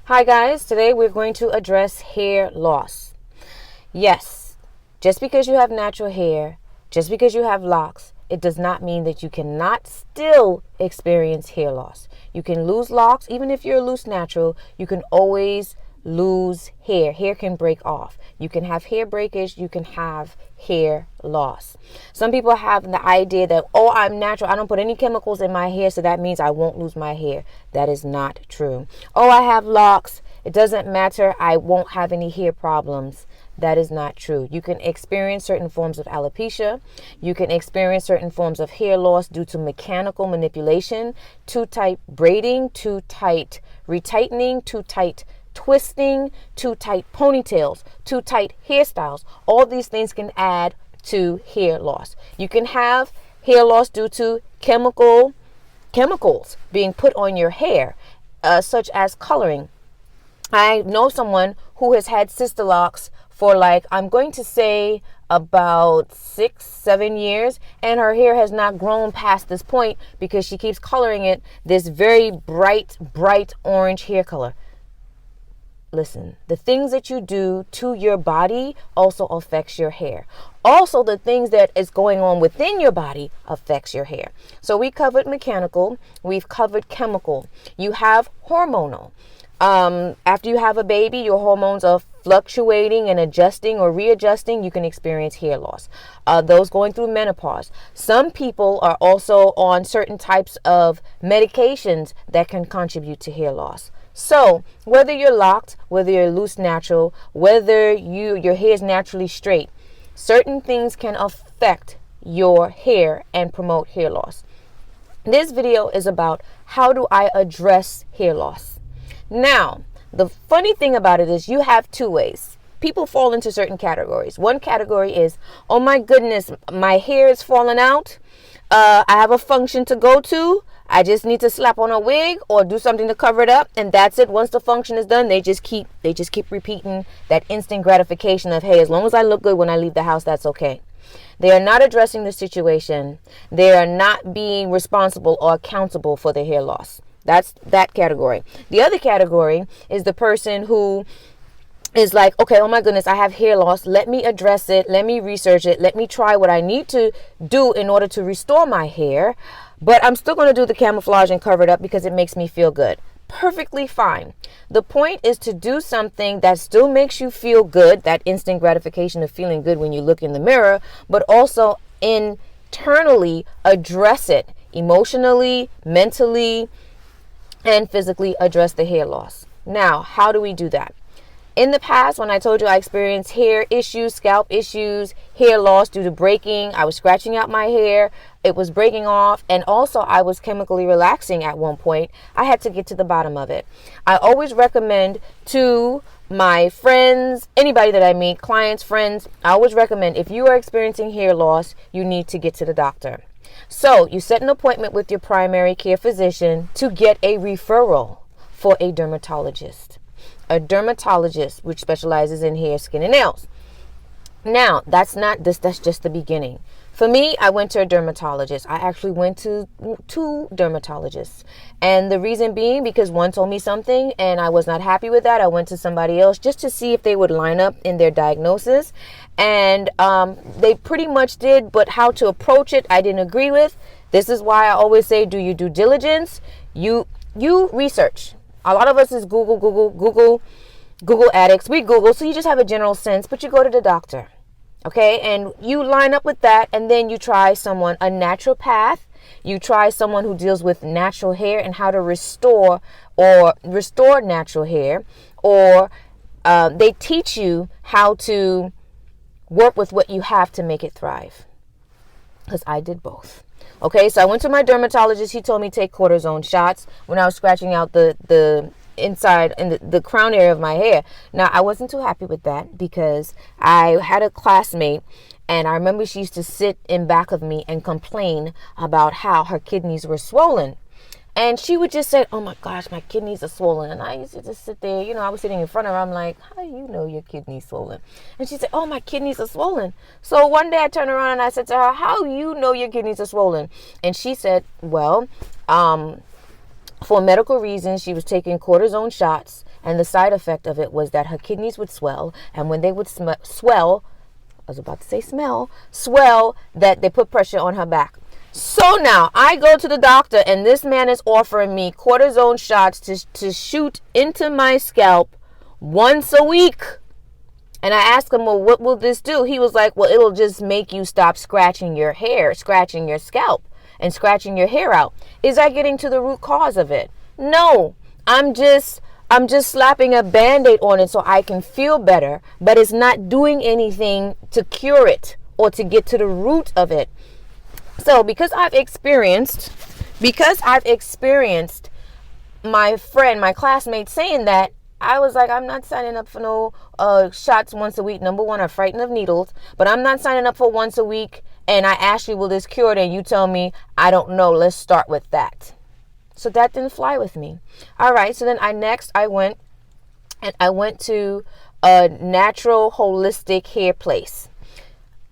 Hi guys, today we're going to address hair loss. Yes, just because you have natural hair, just because you have locks, it does not mean that you cannot still experience hair loss. You can lose locks, even if you're loose natural, you can always lose hair. Hair can break off. You can have hair breakage, you can have hair loss. Some people have the idea that, oh, I'm natural, I don't put any chemicals in my hair, so that means I won't lose my hair. That is not true. Oh, I have locks, it doesn't matter, I won't have any hair problems. That is not true. You can experience certain forms of alopecia. You can experience certain forms of hair loss due to mechanical manipulation, too tight braiding, too tight retightening, too tight twisting, too tight ponytails, too tight hairstyles. All these things can add to hair loss. You can have hair loss due to chemicals being put on your hair, such as coloring. I know someone who has had Sisterlocks for I'm going to say about 6-7 years, and her hair has not grown past this point because she keeps coloring it this very bright orange hair color. Listen, the things that you do to your body also affects your hair. Also, the things that is going on within your body affects your hair. So we covered mechanical, we've covered chemical. You have hormonal. After you have a baby, your hormones are fluctuating and adjusting or readjusting. You can experience hair loss. Those going through menopause. Some people are also on certain types of medications that can contribute to hair loss. So whether you're locked, whether you're loose natural, whether your hair is naturally straight, certain things can affect your hair and promote hair loss. This video is about how do I address hair loss. Now, the funny thing about it is you have two ways. People fall into certain categories. One category is, oh my goodness, my hair is falling out. I have a function to go to. I just need to slap on a wig or do something to cover it up, and that's it. Once the function is done, they just keep repeating that instant gratification of, hey, as long as I look good when I leave the house, that's okay. They are not addressing the situation. They are not being responsible or accountable for the hair loss. That's that category. The other category is the person who is like, okay, oh my goodness, I have hair loss. Let me address it. Let me research it. Let me try what I need to do in order to restore my hair. But I'm still going to do the camouflage and cover it up because it makes me feel good. Perfectly fine. The point is to do something that still makes you feel good, that instant gratification of feeling good when you look in the mirror, but also internally address it emotionally, mentally, and physically address the hair loss. Now, how do we do that? In the past, when I told you I experienced hair issues, scalp issues, hair loss due to breaking, I was scratching out my hair, it was breaking off, and also I was chemically relaxing at one point. I had to get to the bottom of it. I always recommend to my friends, anybody that I meet, clients, friends, I always recommend if you are experiencing hair loss, you need to get to the doctor. So you set an appointment with your primary care physician to get a referral for a dermatologist. A dermatologist which specializes in hair, skin, and nails. Now, that's just the beginning. For me, I went to a dermatologist. I actually went to two dermatologists. And the reason being because one told me something and I was not happy with that. I went to somebody else just to see if they would line up in their diagnosis. And they pretty much did, but how to approach it, I didn't agree with. This is why I always say, do your due diligence. You research. A lot of us is Google addicts. We Google, so you just have a general sense, but you go to the doctor. Okay, and you line up with that, and then you try a naturopath. You try someone who deals with natural hair and how to restore natural hair, or they teach you how to work with what you have to make it thrive. Because I did both. Okay, so I went to my dermatologist. He told me to take cortisone shots when I was scratching out the inside and the crown area of my hair. Now, I wasn't too happy with that because I had a classmate, and I remember she used to sit in back of me and complain about how her kidneys were swollen. And she would just say, oh my gosh, my kidneys are swollen. And I used to just sit there, I was sitting in front of her. I'm like, how do you know your kidneys swollen? And she said, oh, my kidneys are swollen. So one day I turned around and I said to her, how do you know your kidneys are swollen? And she said, well, for medical reasons, she was taking cortisone shots And the side effect of it was that her kidneys would swell. And when they would swell, I was about to say swell, that they put pressure on her back. So now I go to the doctor, and this man is offering me cortisone shots to shoot into my scalp once a week. And I asked him, well, what will this do? He was like, well, it'll just make you stop scratching your hair, scratching your scalp, and scratching your hair out. Is that getting to the root cause of it? No, I'm just slapping a Band-Aid on it so I can feel better, but it's not doing anything to cure it or to get to the root of it. So because I've experienced my friend, my classmate saying that, I was like, I'm not signing up for no shots once a week. Number one, I'm frightened of needles, but I'm not signing up for once a week. And I ask you, will this cure it? And you tell me, I don't know. Let's start with that. So that didn't fly with me. All right. So then I went to a natural holistic hair place.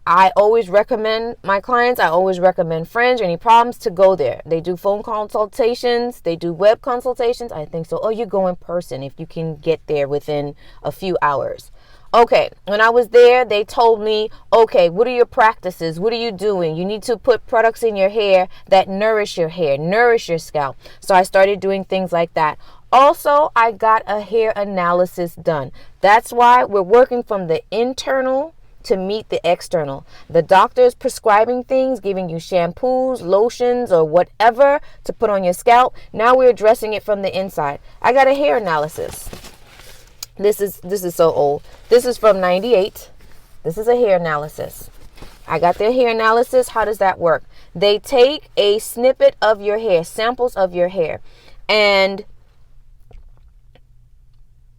I always recommend my clients, I always recommend friends or any problems to go there. They do phone consultations, they do web consultations. I think so. Or you go in person if you can get there within a few hours. Okay, when I was there, they told me, okay, what are your practices? What are you doing? You need to put products in your hair that nourish your hair, nourish your scalp. So I started doing things like that. Also, I got a hair analysis done. That's why we're working from the internal to meet the external. The doctor is prescribing things, giving you shampoos, lotions, or whatever to put on your scalp. Now we're addressing it from the inside. I got a hair analysis. This is so old. This is from 98. This is a hair analysis. I got their hair analysis. How does that work? They take a snippet of your hair, samples of your hair, and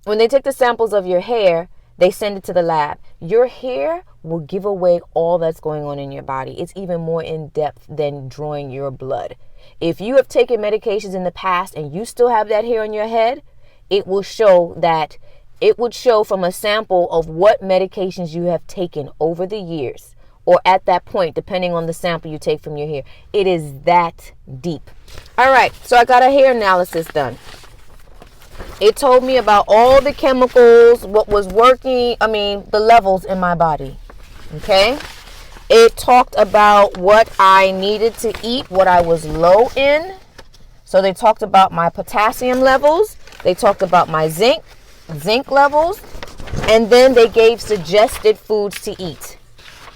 when they take the samples of your hair, they send it to the lab. Your hair will give away all that's going on in your body. It's even more in depth than drawing your blood. If you have taken medications in the past and you still have that hair on your head, it will show that it would show from a sample of what medications you have taken over the years or at that point, depending on the sample you take from your hair. It is that deep. All right, so I got a hair analysis done. It told me about all the chemicals, what was working, the levels in my body. Okay? It talked about what I needed to eat, what I was low in. So they talked about my potassium levels. They talked about my zinc levels. And then they gave suggested foods to eat.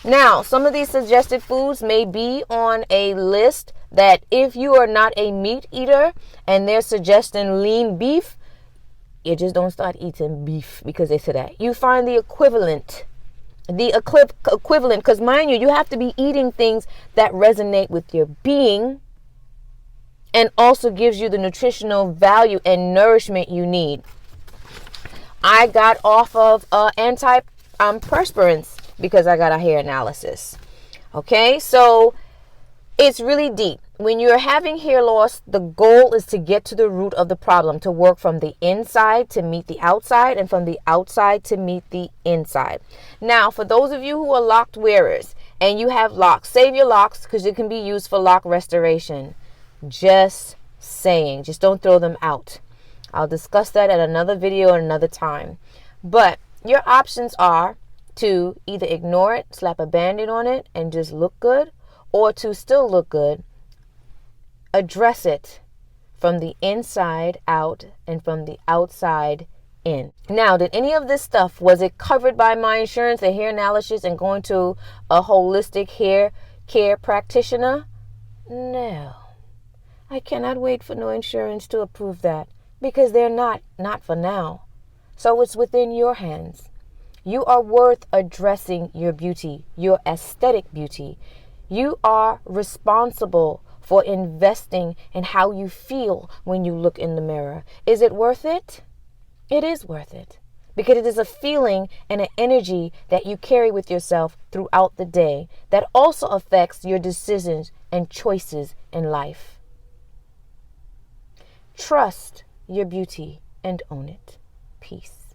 Now, some of these suggested foods may be on a list that if you are not a meat eater and they're suggesting lean beef, you just don't start eating beef because they say that. You find the equivalent, because mind you have to be eating things that resonate with your being and also gives you the nutritional value and nourishment you need. I got off of antiperspirants because I got a hair analysis. Okay, so it's really deep. When you're having hair loss, the goal is to get to the root of the problem, to work from the inside to meet the outside and from the outside to meet the inside. Now, for those of you who are locked wearers and you have locks, save your locks because it can be used for lock restoration. Just saying, just don't throw them out. I'll discuss that at another video at another time. But your options are to either ignore it, slap a Band-Aid on it and just look good, or to still look good, address it from the inside out and from the outside in. Now, did any of this stuff, was it covered by my insurance, the hair analysis, and going to a holistic hair care practitioner? No. I cannot wait for no insurance to approve that because they're not for now. So it's within your hands. You are worth addressing your beauty, your aesthetic beauty. You are responsible for investing in how you feel when you look in the mirror. Is it worth it? It is worth it because it is a feeling and an energy that you carry with yourself throughout the day that also affects your decisions and choices in life. Trust your beauty and own it. Peace.